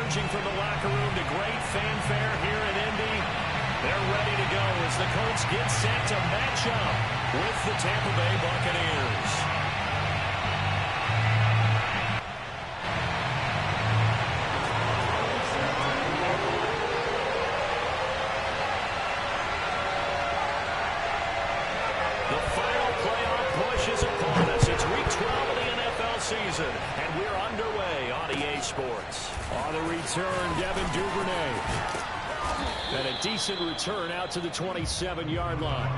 emerging from the locker room to great fanfare here in Indy. They're ready to go as the Colts get set to match up with the Tampa Bay Buccaneers. The final playoff push is upon us. It's week 12 of the NFL season, and we're underway on EA Sports. On the return, Devin Duvernay. And a decent return out to the 27-yard line.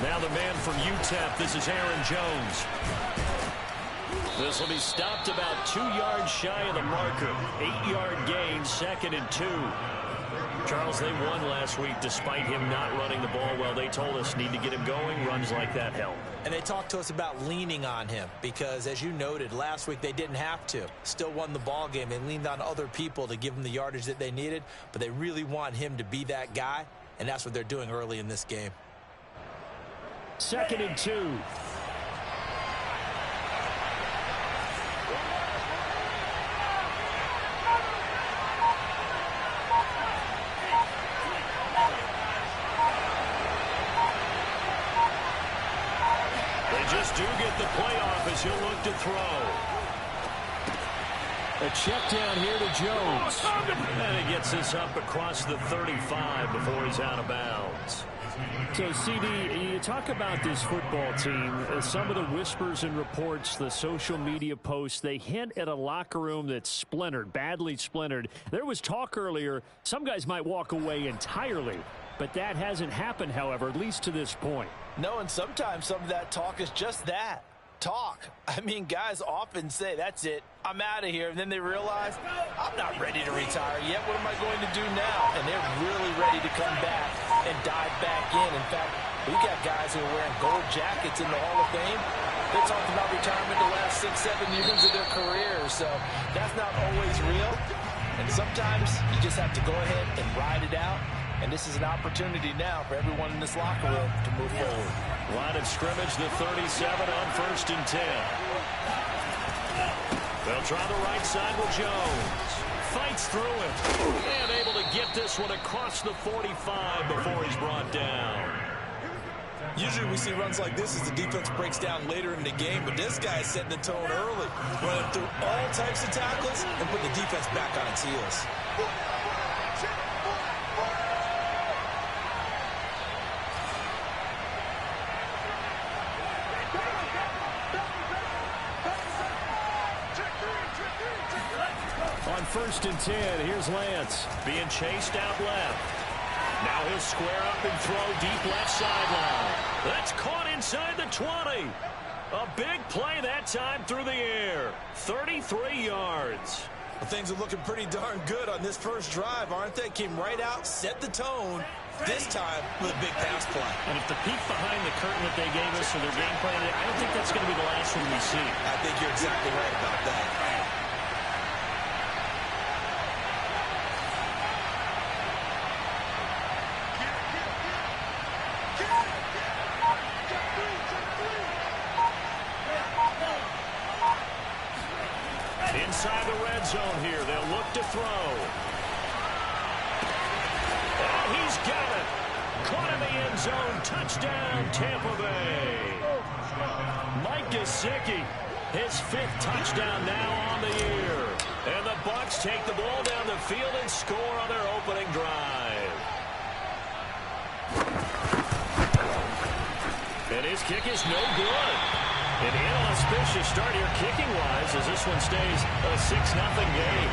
Now the man from UTEP, this is Aaron Jones. This will be stopped about 2 yards shy of the marker. 8-yard gain, 2nd and 2. Charles, they won last week despite him not running the ball well. They told us need to get him going. Runs like that help. And they talked to us about leaning on him because, as you noted, last week they didn't have to. Still won the ball game. They leaned on other people to give them the yardage that they needed, but they really want him to be that guy, and that's what they're doing early in this game. 2nd and 2. They just do get the playoff as he'll look to throw. A check down here to Jones. And he gets this up across the 35 before he's out of bounds. So, CD, you talk about this football team, some of the whispers and reports, the social media posts, they hint at a locker room that's splintered, badly splintered. There was talk earlier, some guys might walk away entirely, but that hasn't happened, however, at least to this point. No, and sometimes some of that talk is just that. Talk. I mean, guys often say, that's it, I'm out of here, and then they realize, I'm not ready to retire yet. What am I going to do now? And they're really ready to come back and dive back in. In fact, we got guys who are wearing gold jackets in the Hall of Fame. They talked about retirement the last 6-7 years of their careers, so that's not always real. And sometimes you just have to go ahead and ride it out. And this is an opportunity now for everyone in this locker room to move forward. Line of scrimmage, the 37 on 1st and 10. They'll try the right side with Jones. Fights through it. And able to get this one across the 45 before he's brought down. Usually we see runs like this as the defense breaks down later in the game, but this guy is setting the tone early, running through all types of tackles and putting the defense back on its heels. On 1st and 10, here's Lance being chased out left. Now he'll square up and throw deep left sideline. That's caught inside the 20. A big play that time through the air. 33 yards. Well, things are looking pretty darn good on this first drive, aren't they? Came right out, set the tone, this time with a big pass play. And if the peek behind the curtain that they gave us or their game plan, I don't think that's going to be the last one we see. I think you're exactly right about that. Inside the red zone here, they'll look to throw. And he's got it. Caught in the end zone. Touchdown, Tampa Bay. Mike Gesicki, his 5th touchdown now on the year. And the Bucs take the ball down the field and score on their opening drive. And his kick is no good. An inauspicious start here kicking-wise as this one stays a 6-0 game.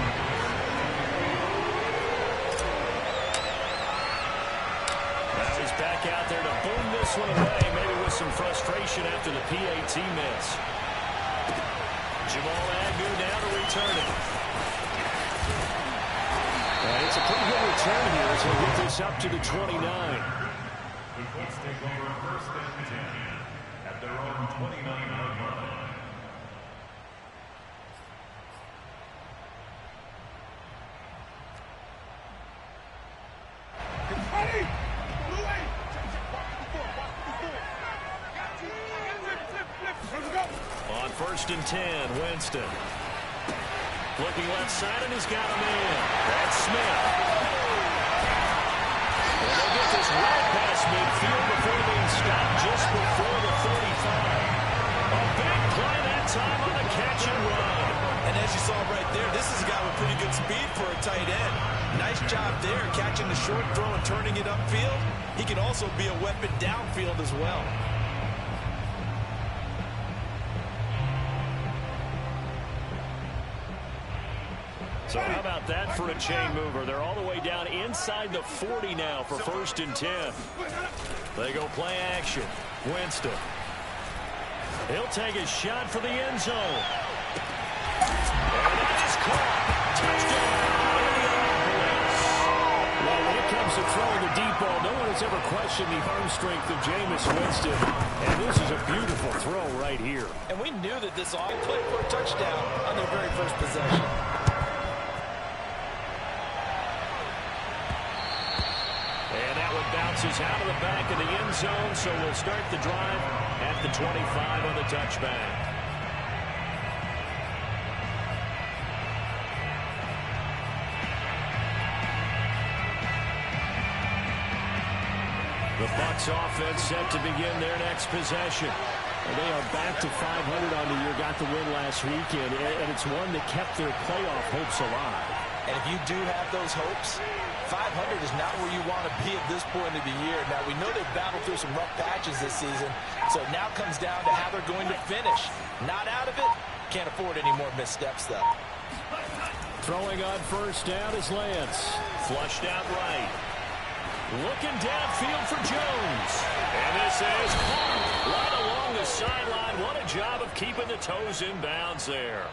Now he's back out there to boom this one away, maybe with some frustration after the PAT miss. Jamal Agnew now to return it. It's a pretty good return here as he'll get this up to the 29. The Colts take over first and 10 at their own 29-yard line. On first and 10, Winston. Looking left side, and he's got a man. That's Smith. And they'll get this right past midfield before being stopped just before the 35. A big play that time on the catch and run. And as you saw right there, this is a guy with pretty good speed for a tight end. Nice job there, catching the short throw and turning it upfield. He can also be a weapon downfield as well. So how about that for a chain mover? They're all the way down inside the 40 now for first and 10. They go play action. Winston. He'll take a shot for the end zone. And that is caught. Touchdown. Well, when it comes to throwing the deep ball, no one has ever questioned the arm strength of Jameis Winston. And this is a beautiful throw right here. And we knew that this offense played for a touchdown on their very first possession. Bounces out of the back of the end zone, so we'll start the drive at the 25 on the touchback. The Bucs offense set to begin their next possession. And they are back to 500 on the year, got the win last weekend, and it's one that kept their playoff hopes alive. And if you do have those hopes, 500 is not where you want to be at this point of the year. Now, we know they've battled through some rough patches this season, so it now comes down to how they're going to finish. Not out of it. Can't afford any more missteps, though. Throwing on first down is Lance. Flushed out right. Looking downfield for Jones. And this is caught right along the sideline. What a job of keeping the toes in bounds there.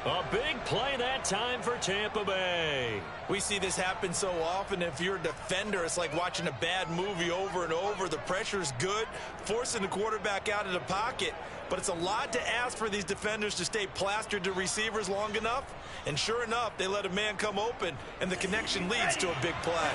A big play that time for Tampa Bay. We see this happen so often. If you're a defender, it's like watching a bad movie over and over. The pressure's good, forcing the quarterback out of the pocket. But it's a lot to ask for these defenders to stay plastered to receivers long enough. And sure enough, they let a man come open, and the connection leads to a big play.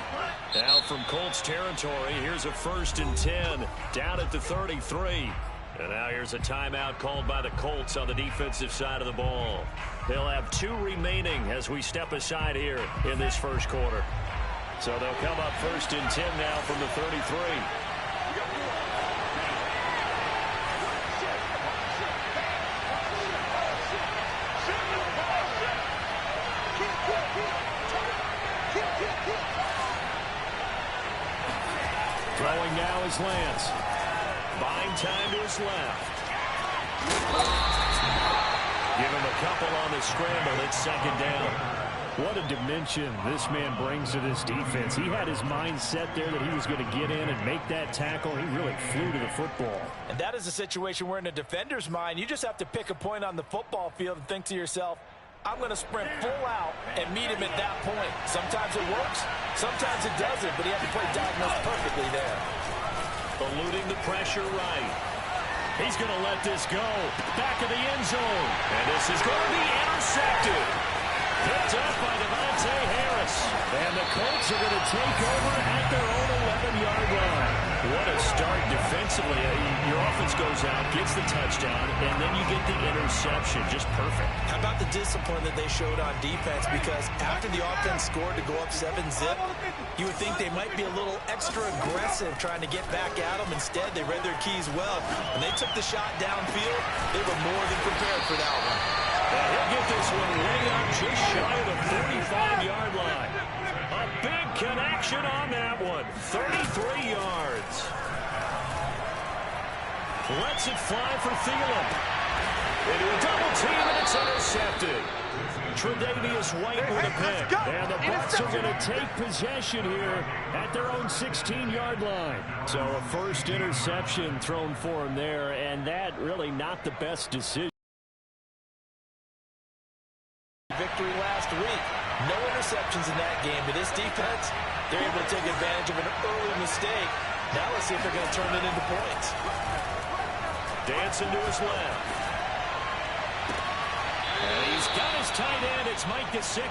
Now from Colts territory, here's a first and 10 down at the 33. And now here's a timeout called by the Colts on the defensive side of the ball. They'll have 2 remaining as we step aside here in this first quarter. So they'll come up first and 10 now from the 33. Throwing now is Lance. Buying time to his left. Give him a couple on the scramble. It's second down. What a dimension this man brings to this defense. He had his mind set there that he was going to get in and make that tackle. He really flew to the football. And that is a situation where in a defender's mind, you just have to pick a point on the football field and think to yourself, I'm going to sprint full out and meet him at that point. Sometimes it works, sometimes it doesn't, but he had to play diagnosed perfectly there. Eluding the pressure right. He's going to let this go. Back of the end zone. And this is going to be intercepted. Picked up by Devontae Harris. And the Colts are going to take over at their own 11-yard line. What a start defensively. Your offense goes out, gets the touchdown, and then you get the interception. Just perfect. How about the discipline that they showed on defense? Because after the offense scored to go up 7-zip, you would think they might be a little extra aggressive trying to get back at them. Instead, they read their keys well. When they took the shot downfield, they were more than prepared for that one. And he'll get this one way up just shy of the 45-yard line. A big connection on that one. 33 yards. Lets it fly for Thielen. Into a double team, and it's intercepted. Tre'Davious White with a pick. And the Bucs are going to take possession here at their own 16-yard line. So a first interception thrown for him there, and that really not the best decision. Victory last week. No interceptions in that game. But this defense, they're able to take advantage of an early mistake. Now let's see if they're going to turn it into points. Dancing to his left. And he's got his tight end. It's Mike Gesicki.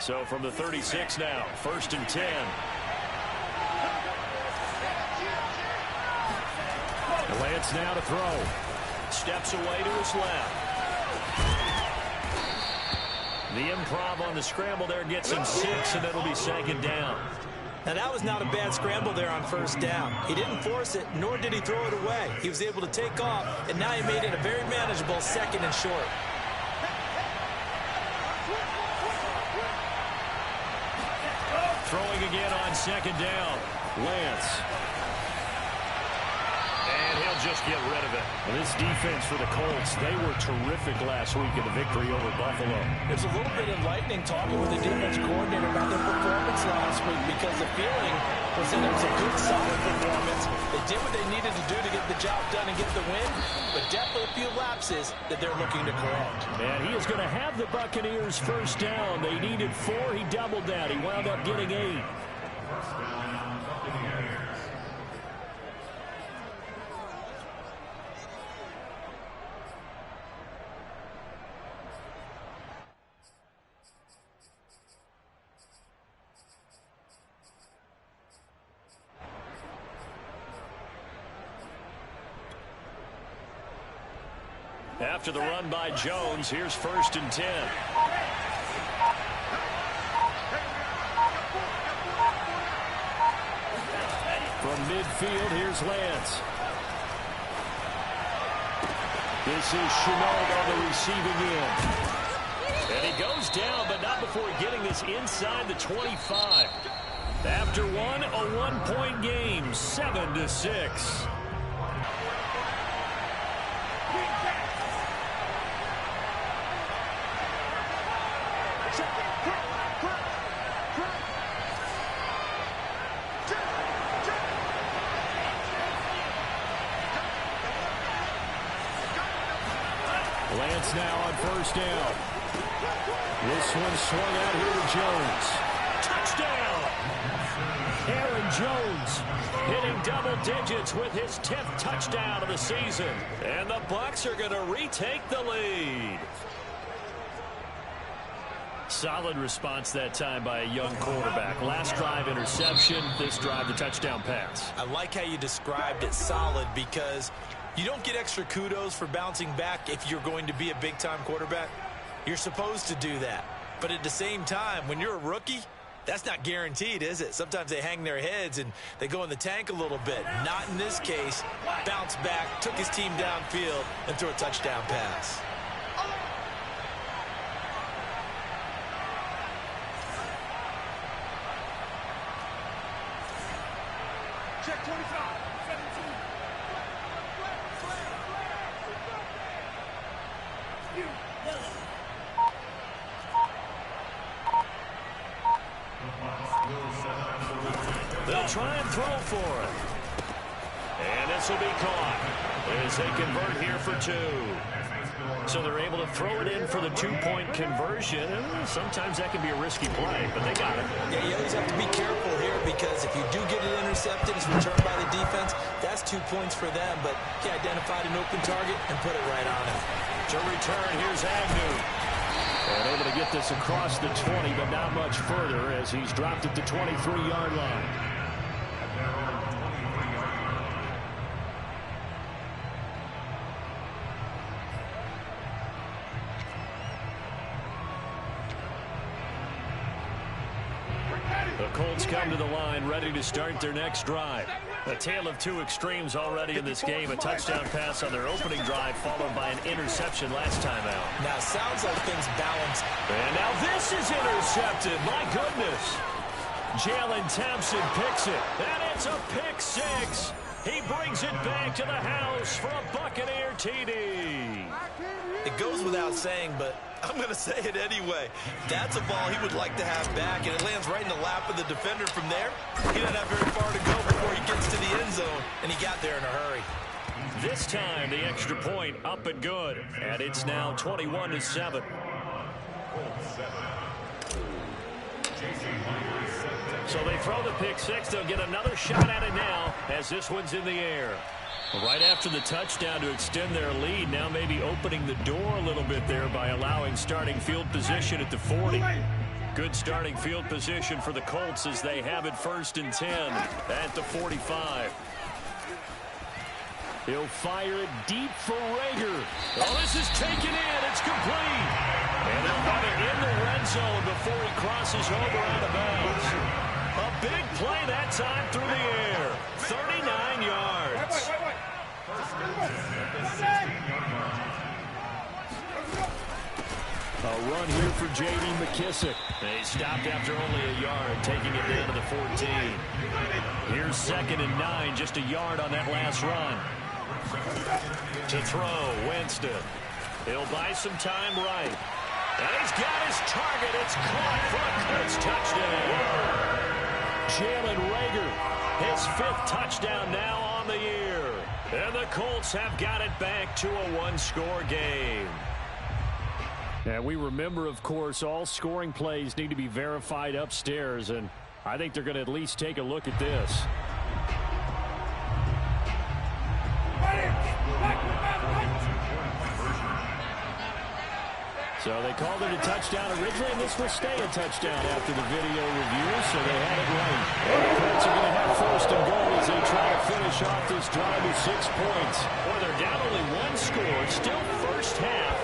So from the 36 now, 1st and 10. Lance now to throw. Steps away to his left. The improv on the scramble there gets him 6, and it'll be 2nd down. Now, that was not a bad scramble there on 1st down. He didn't force it, nor did he throw it away. He was able to take off, and now he made it a very manageable 2nd and short. Throwing again on 2nd down. Lance. And he'll just get rid of it. Well, this defense for the Colts, they were terrific last week in the victory over Buffalo. It's a little bit enlightening talking with the defense coordinator about their performance last week, because the feeling was that it was a good, solid performance. They did what they needed to do to get the job done and get the win, but definitely a few lapses that they're looking to correct. And he is going to have the Buccaneers 1st down. They needed 4. He doubled that. He wound up getting 8. After the run by Jones, here's 1st and 10. From midfield, here's Lance. This is Chenault on the receiving end. And he goes down, but not before getting this inside the 25. After one, a one-point game, 7-6. Lance now on 1st down. This one swung out here to Jones. Touchdown! Aaron Jones hitting double digits with his 10th touchdown of the season. And the Bucs are going to retake the lead. Solid response that time by a young quarterback. Last drive interception, this drive the touchdown pass. I like how you described it, solid, because you don't get extra kudos for bouncing back if you're going to be a big-time quarterback. You're supposed to do that. But at the same time, when you're a rookie, that's not guaranteed, is it? Sometimes they hang their heads and they go in the tank a little bit. Not in this case. Bounced back, took his team downfield, and threw a touchdown pass. Check 25, 17. They'll try and throw for it. And this will be caught. as they convert here for 2. So they're able to throw it in for the 2-point conversion. Sometimes that can be a risky play, but they got it. Yeah, you always have to be careful here because if you do get it intercepted, it's returned by the defense. That's 2 points for them, but he identified an open target and put it right on him. To return, here's Agnew. And able to get this across the 20, but not much further as he's dropped at the 23-yard line. The Colts come to the line, ready to start their next drive. A tale of two extremes already in this game. A touchdown pass on their opening drive, followed by an interception last time out. Now, sounds like things balance. And now this is intercepted. My goodness. Jalen Thompson picks it. And it's a pick six. He brings it back to the house for a Buccaneer TD. It goes without saying, but I'm going to say it anyway. That's a ball he would like to have back, and it lands right in the lap of the defender from there. He doesn't have very far to go before he gets to the end zone, and he got there in a hurry. This time, the extra point up and good. And it's now 21-7. So they throw the pick six. They'll get another shot at it now as this one's in the air. Right after the touchdown to extend their lead, now maybe opening the door a little bit there by allowing starting field position at the 40. Good starting field position for the Colts as they have it 1st and 10 at the 45. He'll fire it deep for Rager. Oh, this is taken in. It's complete. And they'll have it in the red zone before he crosses over out of bounds. A big play that time through the air. 39 yards. A run here for J.D. McKissick. They stopped after only a yard, taking it down to the 14. Here's 2nd and 9, just a yard on that last run. To throw, Winston. He'll buy some time right. And he's got his target. It's caught for a Colts touchdown. Jalen Rager, his 5th touchdown now on the year. And the Colts have got it back to a one-score game. And we remember, of course, all scoring plays need to be verified upstairs, and I think they're going to at least take a look at this. So they called it a touchdown originally, and this will stay a touchdown after the video review, so they had it right. And the Colts are going to have 1st and goal as they try to finish off this drive with 6 points. Well, they're down only 1 score, still first half,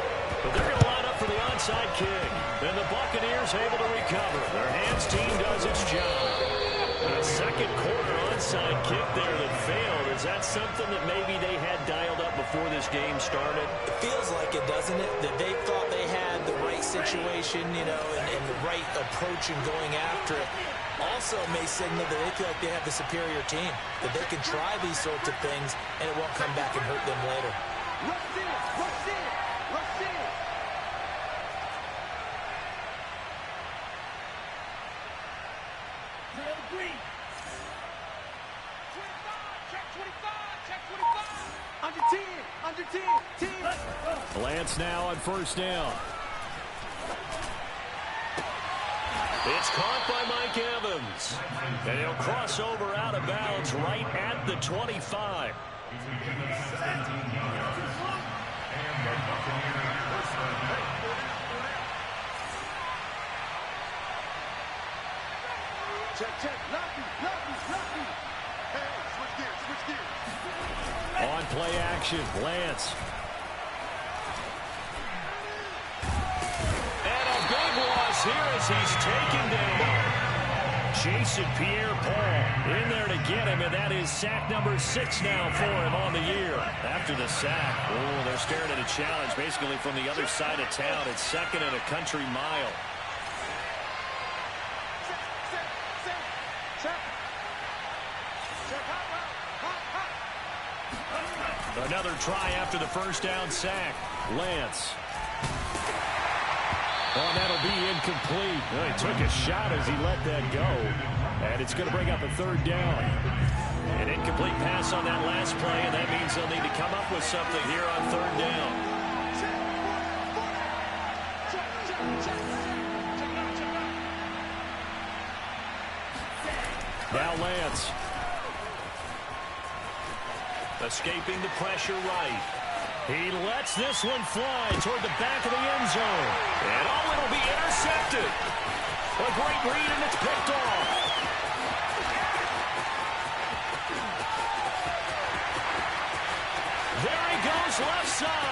but they're going to line up for the onside kick. And the Buccaneers able to recover. Their hands team does its job. A second quarter onside kick there that failed. Is that something that maybe they had dialed up before this game started? It feels like it, doesn't it? That they thought they had the right situation, you know, and the right approach in going after it. Also may signal that they feel like they have the superior team, that they can try these sorts of things, and it won't come back and hurt them later. Rush in, rush in, rush in. Green. 25, check 25, check 25. Under 10, 10. Lance now on 1st down. It's caught by Mike Evans. And he'll cross over out of bounds right at the 25. Check, lucky. Hey, switch gears. On play action, Lance. And a big loss here as he's taken down. Jason Pierre-Paul in there to get him, and that is sack number 6 now for him on the year. After the sack, oh, they're staring at a challenge basically from the other side of town. It's 2nd and a country mile. Another try after the 1st down sack. Lance. Oh, that'll be incomplete. Well, he took a shot as he let that go. And it's going to bring up a 3rd down. An incomplete pass on that last play, and that means they'll need to come up with something here on third down. Now Lance. Escaping the pressure right. He lets this one fly toward the back of the end zone. And it'll be intercepted. A great read, and it's picked off. There he goes left side.